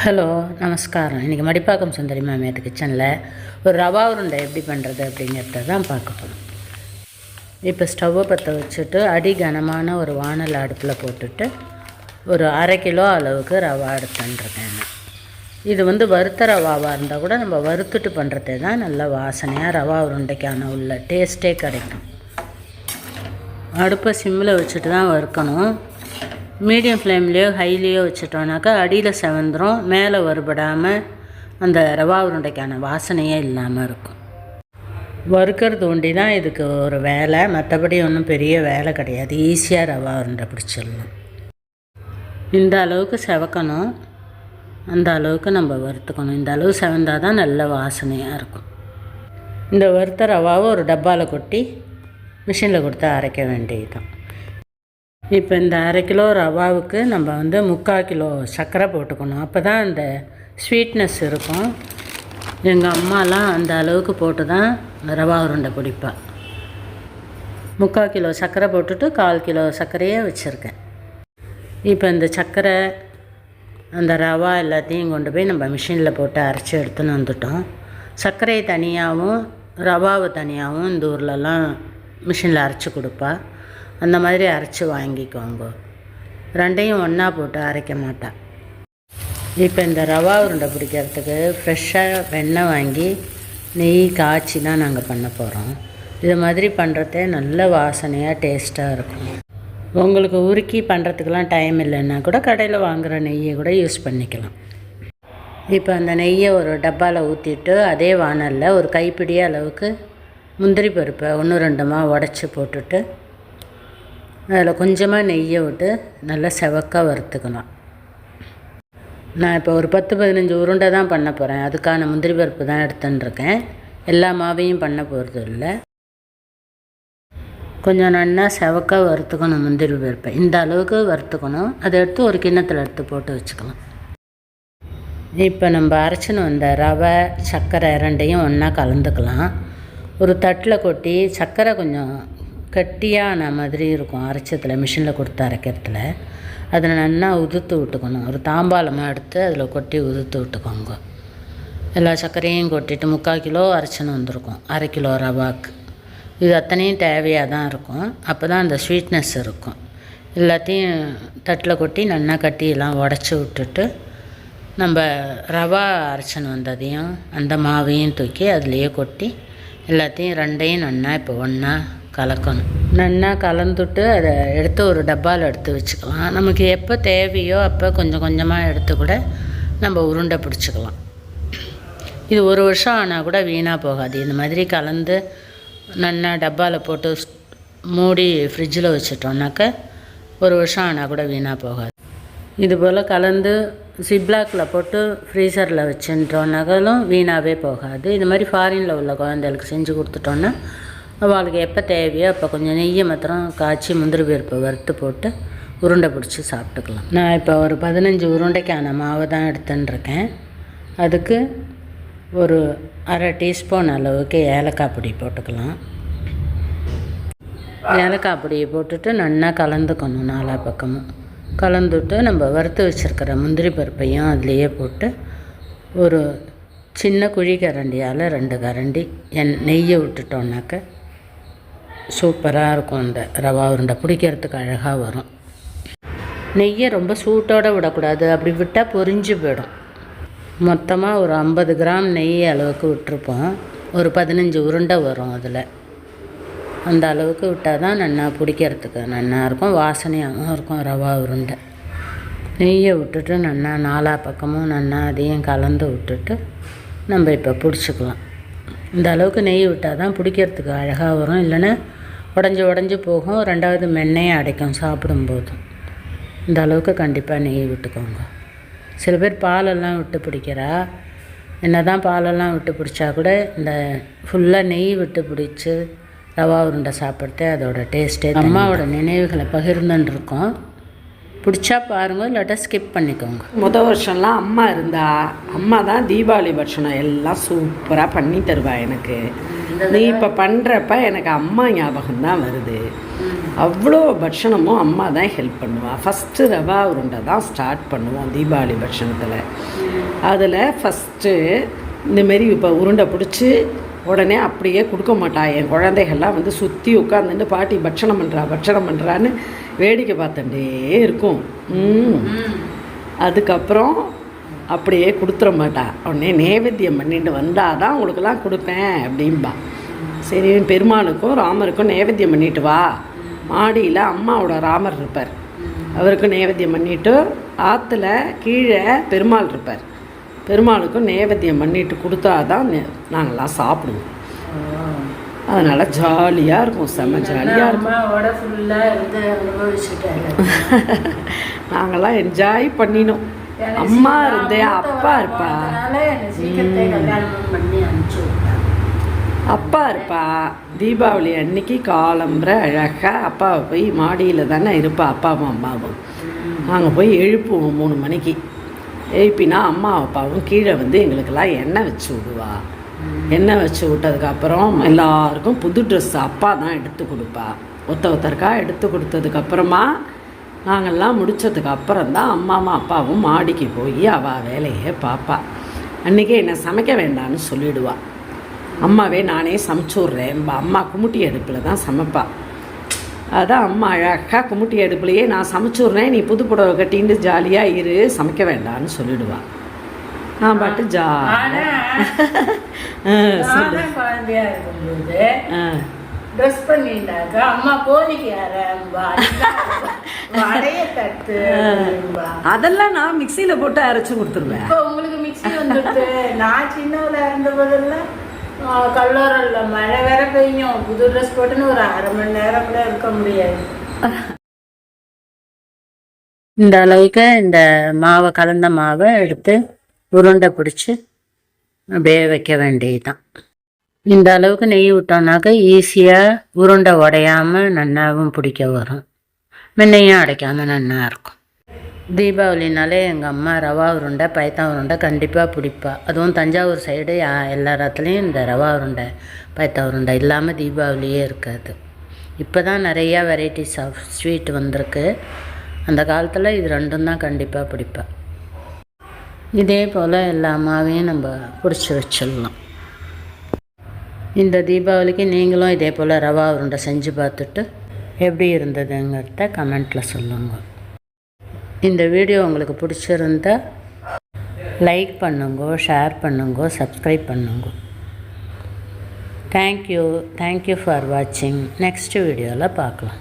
Hello நமஸ்காரம். இன்றைக்கி மடிப்பாக்கம் சுந்தரி மாமியார் கிச்சனில் ஒரு ரவா உருண்டை எப்படி பண்ணுறது அப்படிங்கிறத தான் பார்க்க போகிறோம். இப்போ ஸ்டவ்வை பற்ற வச்சுட்டு அடி கனமான ஒரு வானல் அடுப்பில் போட்டுட்டு ஒரு 1/2 கிலோ அளவுக்கு ரவா எடுத்துட்டுருக்கேன். இது வறுத்த ரவாவாக இருந்தால் கூட நம்ம வறுத்துட்டு பண்ணுறதே தான் நல்ல வாசனையாக ரவா உருண்டைக்கான உள்ள டேஸ்ட்டே கிடைக்கும். அடுப்பை சிம்மில் வச்சுட்டு தான் வறுக்கணும். மீடியம் ஃப்ளேம்லேயோ ஹைலேயோ வச்சுட்டோன்னாக்கா அடியில் செவந்துடும், மேலே வறுபடாமல் அந்த ரவா உருண்டைக்கான வாசனையே இல்லாமல் இருக்கும். வறுக்கிறது ஒண்டி தான் இதுக்கு ஒரு வேலை, மற்றபடி ஒன்றும் பெரிய வேலை கிடையாது. ஈஸியாக ரவா உருண்டை பிடிச்சிடலாம். இந்த அளவுக்கு செவக்கணும், அந்த அளவுக்கு நம்ம வறுத்துக்கணும். இந்த அளவு செவந்தால் தான் நல்ல வாசனையாக இருக்கும். இந்த வறுத்த ரவாவை ஒரு டப்பாவில் கொட்டி மிஷினில் கொடுத்து அரைக்க வேண்டியது தான். இப்போ இந்த 1/2 கிலோ ரவாவுக்கு நம்ம 3/4 கிலோ சர்க்கரை போட்டுக்கணும். அப்போ தான் அந்த ஸ்வீட்னஸ் இருக்கும். எங்கள் அம்மாலாம் அந்த அளவுக்கு போட்டு தான் ரவா உருண்டை பிடிப்பா. 3/4 கிலோ சர்க்கரை போட்டுட்டு 1/4 கிலோ சர்க்கரையே வச்சுருக்கேன். இப்போ இந்த சர்க்கரை அந்த ரவா எல்லாத்தையும் கொண்டு போய் நம்ம மிஷினில் போட்டு அரைச்சி எடுத்துன்னு வந்துட்டோம். சர்க்கரையை தனியாகவும் ரவாவை தனியாகவும் இந்த ஊர்லலாம் மிஷினில் அரைச்சி கொடுப்பா. அந்த மாதிரி அரைச்சி வாங்கிக்கோங்க. ரெண்டையும் ஒன்றா போட்டு அரைக்க மாட்டா. இப்போ இந்த ரவா உருண்டை பிடிக்கிறதுக்கு ஃப்ரெஷ்ஷாக வெண்ணெய் வாங்கி நெய் காய்ச்சி தான் நாங்கள் பண்ண போகிறோம். இது மாதிரி பண்ணுறதே நல்ல வாசனையாக டேஸ்ட்டாக இருக்கும். உங்களுக்கு உருக்கி பண்ணுறதுக்கெலாம் டைம் இல்லைன்னா கூட கடையில் வாங்குகிற நெய்யை கூட யூஸ் பண்ணிக்கலாம். இப்போ அந்த நெய்யை ஒரு டப்பாவில் ஊற்றிட்டு அதே வானலில் ஒரு கைப்பிடி அளவுக்கு முந்திரி பருப்பை 1-2 உடச்சி போட்டுட்டு அதில் கொஞ்சமாக நெய்யை விட்டு நல்லா செவக்காக வறுத்துக்கலாம். நான் இப்போ ஒரு 10-15 உருண்டை தான் பண்ண போகிறேன். அதுக்கான முந்திரி பருப்பு தான் எடுத்துட்டுருக்கேன். எல்லா மாவையும் பண்ண போகிறது இல்லை. கொஞ்சம் நல்லா செவக்காக வறுத்துக்கணும் முந்திரி பருப்பை. இந்த அளவுக்கு வறுத்துக்கணும். அதை எடுத்து ஒரு கிண்ணத்தில் எடுத்து போட்டு வச்சுக்கலாம். இப்போ நம்ம அரைச்சின்னு வந்த ரவை சர்க்கரை ரெண்டையும் ஒன்றா கலந்துக்கலாம். ஒரு தட்டில் கொட்டி சர்க்கரை கொஞ்சம் கட்டியான மாதிரி இருக்கும் அரைச்சத்தில், மிஷினில் கொடுத்து அரைக்கிறதுல. அதில் நல்லா உதுத்து விட்டுக்கணும். ஒரு தாம்பாளமாக எடுத்து அதில் கொட்டி உதுத்து விட்டுக்கோங்க. எல்லா சர்க்கரையும் கொட்டிட்டு 3/4 கிலோ அரைச்சின்னு வந்திருக்கும் 1/2 கிலோ ரவாக்கு. இது அத்தனையும் தேவையாக தான் இருக்கும். அப்போ தான் அந்த ஸ்வீட்னஸ் இருக்கும். எல்லாத்தையும் தட்டில் கொட்டி நல்லா கட்டியெல்லாம் உடச்சி விட்டுட்டு நம்ம ரவா அரைச்சின்னு வந்ததையும் அந்த மாவையும் தூக்கி அதுலேயே கொட்டி எல்லாத்தையும் ரெண்டையும் நல்லா இப்போ ஒன்றா கலக்கணும். நல்லா கலந்துட்டு அதை எடுத்து ஒரு டப்பாவில் எடுத்து வச்சுக்கலாம். நமக்கு எப்போ தேவையோ அப்போ கொஞ்சம் கொஞ்சமாக எடுத்து கூட நம்ம உருண்டை பிடிச்சிக்கலாம். இது 1 வருஷம் ஆனால் கூட வீணாக போகாது. இந்த மாதிரி கலந்து நல்லா டப்பாவில் போட்டு மூடி ஃப்ரிட்ஜில் வச்சிட்டோம்னாக்க 1 வருஷம் ஆனால் கூட வீணாக போகாது. இது போல் கலந்து ஜிப்லாக்கில் போட்டு ஃப்ரீசரில் வச்சுட்டோன்னாலும் வீணாகவே போகாது. இது மாதிரி ஃபாரினில் உள்ள குழந்தைகளுக்கு செஞ்சு கொடுத்துட்டோன்னா அவளுக்கு எப்போ தேவையோ அப்போ கொஞ்சம் நெய்யை மாத்திரம் காய்ச்சி முந்திரி பருப்பை வறுத்து போட்டு உருண்டை பிடிச்சி சாப்பிட்டுக்கலாம். நான் இப்போ ஒரு 15 உருண்டைக்கான மாவு தான் எடுத்துட்டுருக்கேன். அதுக்கு ஒரு 1/2 டீஸ்பூன் அளவுக்கு ஏலக்காய் பொடி போட்டுக்கலாம். ஏலக்காய் பொடியை போட்டுட்டு நல்லா கலந்துக்கணும். 4 பக்கமும் கலந்துட்டு நம்ம வறுத்து வச்சுருக்கிற முந்திரி பருப்பையும் அதுலேயே போட்டு ஒரு சின்ன குழி கரண்டியால் 2 கரண்டி நெய்யை விட்டுட்டோன்னாக்க சூப்பராக இருக்கும். இந்த ரவா உருண்டை பிடிக்கிறதுக்கு அழகாக வரும். நெய்யை ரொம்ப சூட்டோடு விடக்கூடாது, அப்படி விட்டால் பொரிஞ்சு போயிடும். மொத்தமாக ஒரு 50 கிராம் நெய் அளவுக்கு விட்டுருப்போம். ஒரு 15 உருண்டை வரும். அதில் அந்த அளவுக்கு விட்டால் தான் நல்லா பிடிக்கிறதுக்கு நல்லாயிருக்கும், வாசனையாகவும் இருக்கும் ரவா உருண்டை. நெய்யை விட்டுட்டு நல்லா 4 பக்கமும் நல்லா அதையும் கலந்து விட்டுட்டு நம்ம இப்போ பிடிச்சிக்கலாம். இந்த அளவுக்கு நெய் விட்டால் தான் பிடிக்கிறதுக்கு அழகாக வரும். இல்லைன்னா உடஞ்சி போகும். 2வது மென்னையை அடைக்கும் சாப்பிடும்போது. இந்த அளவுக்கு கண்டிப்பாக நெய் விட்டுக்கோங்க. சில பேர் பாலெல்லாம் விட்டு பிடிக்கிறா. என்ன தான் பாலெல்லாம் விட்டு பிடிச்சா கூட இந்த ஃபுல்லாக நெய் விட்டு பிடிச்சி ரவா உருண்டை சாப்பிட்றது அதோட டேஸ்ட்டே. அம்மாவோட நினைவுகளை பகிர்ந்துருக்கோம். பிடிச்சா பாருங்கள், இல்லாட்டா ஸ்கிப் பண்ணிக்கோங்க. வருஷம்லாம் அம்மா இருந்தா, அம்மா தான் தீபாவளி பட்சணம் எல்லாம் சூப்பராக பண்ணி தருவா எனக்கு. நீ இப்போ பண்ணுறப்ப எனக்கு அம்மா ஞாபகம் தான் வருது. அவ்வளோ பட்சணமும் அம்மா தான் ஹெல்ப் பண்ணுவாள். ஃபஸ்ட்டு ரவா உருண்டை தான் ஸ்டார்ட் பண்ணுவோம் தீபாவளி பட்சணத்தில். அதில் ஃபஸ்ட்டு இந்தமாரி இப்போ உருண்டை பிடிச்சி உடனே அப்படியே கொடுக்க மாட்டா. என் குழந்தைகள்லாம் வந்து சுற்றி உட்காந்துட்டு பாட்டி பட்சணம் பண்ணுறான்னு வேடிக்கை பார்த்துட்டே இருக்கும். அதுக்கப்புறம் அப்படியே கொடுத்துட மாட்டா. உடனே நைவேத்தியம் பண்ணிட்டு வந்தால் தான் உங்களுக்கெல்லாம் கொடுப்பேன் அப்படின்பா. சரி, பெருமாளுக்கும் ராமருக்கும் நைவேத்தியம் பண்ணிட்டு வா. மாடியில் அம்மாவோட ராமர் இருப்பார், அவருக்கு நைவேத்தியம் பண்ணிவிட்டு ஆற்றுல கீழே பெருமாள் இருப்பார், பெருமாளுக்கும் நைவேத்தியம் பண்ணிட்டு கொடுத்தா தான் நாங்கள்லாம் சாப்பிடுவோம். அதனால் ஜாலியாக இருக்கும், செம்ம ஜாலியாக இருக்கும். நாங்கள்லாம் என்ஜாய் பண்ணினோம். அம்மா இருந்தே அப்பா இருப்பா, அப்பா இருப்பா. தீபாவளி அன்னைக்கு காலம்புற அழகாக அப்பாவை போய் மாடியில் தானே இருப்பா, அப்பாவும் அம்மாவும். நாங்கள் போய் எழுப்புவோம் 3 மணிக்கு. எழுப்பினா அம்மா அப்பாவும் கீழே வந்து எங்களுக்கெல்லாம் எண்ணெய் வச்சு விடுவா. எண்ணெய் வச்சு விட்டதுக்கப்புறம் எல்லாருக்கும் புது ட்ரெஸ் அப்பா தான் எடுத்து கொடுப்பா. ஒருத்தருக்கா எடுத்து கொடுத்ததுக்கப்புறமா நாங்கள்லாம் முடித்ததுக்கப்புறம் தான் அம்மாவும் அப்பாவும் மாடிக்கு போய் அவள் வேலையை பார்ப்பா. அன்றைக்கி என்னை சமைக்க வேண்டான்னு சொல்லிவிடுவாள். அம்மாவே நானே சமைச்சு விட்றேன். அம்மா குமுட்டி அடுப்பில் தான் சமைப்பா. அதான் அம்மா அழகாக குமுட்டி அடுப்புலையே நான் சமைச்சு விட்றேன், நீ புது புடவை கட்டின்னு ஜாலியாக இரு, சமைக்க வேண்டான்னு சொல்லிவிடுவாள். நான் பாட்டு குழந்தையா இருக்கும்போது ட்ரெஸ் பண்ணிட்டாக்கா அம்மா கோழிக்கு அதெல்லாம் நான் மிக்சியில் போட்டு அரைச்சி கொடுத்துருவேன். இப்போ உங்களுக்கு மிக்சி வந்துட்டு. நான் சின்னவளா இருந்த போதெல்லாம் கல்லூரில் மழை வேற பெய்யும், புது ட்ரெஸ் போட்டுன்னு ஒரு 1/2 மணி நேரம் கூட இருக்க முடியாது. இந்த அளவுக்கு இந்த மாவை கலந்த மாவை எடுத்து உருண்டை பிடிச்சி அப்படியே வைக்க வேண்டியதுதான். இந்த அளவுக்கு நெய் விட்டோம்னாக்க ஈஸியாக உருண்டை உடையாமல் நன்னாவும் பிடிக்க வரும், முன்னையும் அடைக்காமல் நன்னா இருக்கும். தீபாவளினாலே எங்கள் அம்மா ரவா உருண்டை பயத்தா உருண்டை கண்டிப்பாக பிடிப்பா. அதுவும் தஞ்சாவூர் சைடு எல்லா இடத்துலையும் இந்த ரவா உருண்டை பயத்தா உருண்டை இல்லாமல் தீபாவளியே இருக்காது. இப்போ தான் நிறையா வெரைட்டிஸ் ஆஃப் ஸ்வீட் வந்திருக்கு. அந்த காலத்தில் இது 2 தான் கண்டிப்பாக பிடிப்பா. இதே போல் எல்லா அம்மாவையும் நம்ம பிடிச்சி வச்சிடலாம். இந்த தீபாவளிக்கு நீங்களும் இதே போல் ரவா உருண்டை செஞ்சு பார்த்துட்டு எப்படி இருந்ததுங்கிறத கமெண்ட்டில் சொல்லுங்கள். இந்த வீடியோ உங்களுக்கு பிடிச்சிருந்தா லைக் பண்ணுங்க, ஷேர் பண்ணுங்க, சப்ஸ்கிரைப் பண்ணுங்க. தேங்க்யூ ஃபார் வாட்சிங். நெக்ஸ்ட் வீடியோவில் பார்க்கலாம்.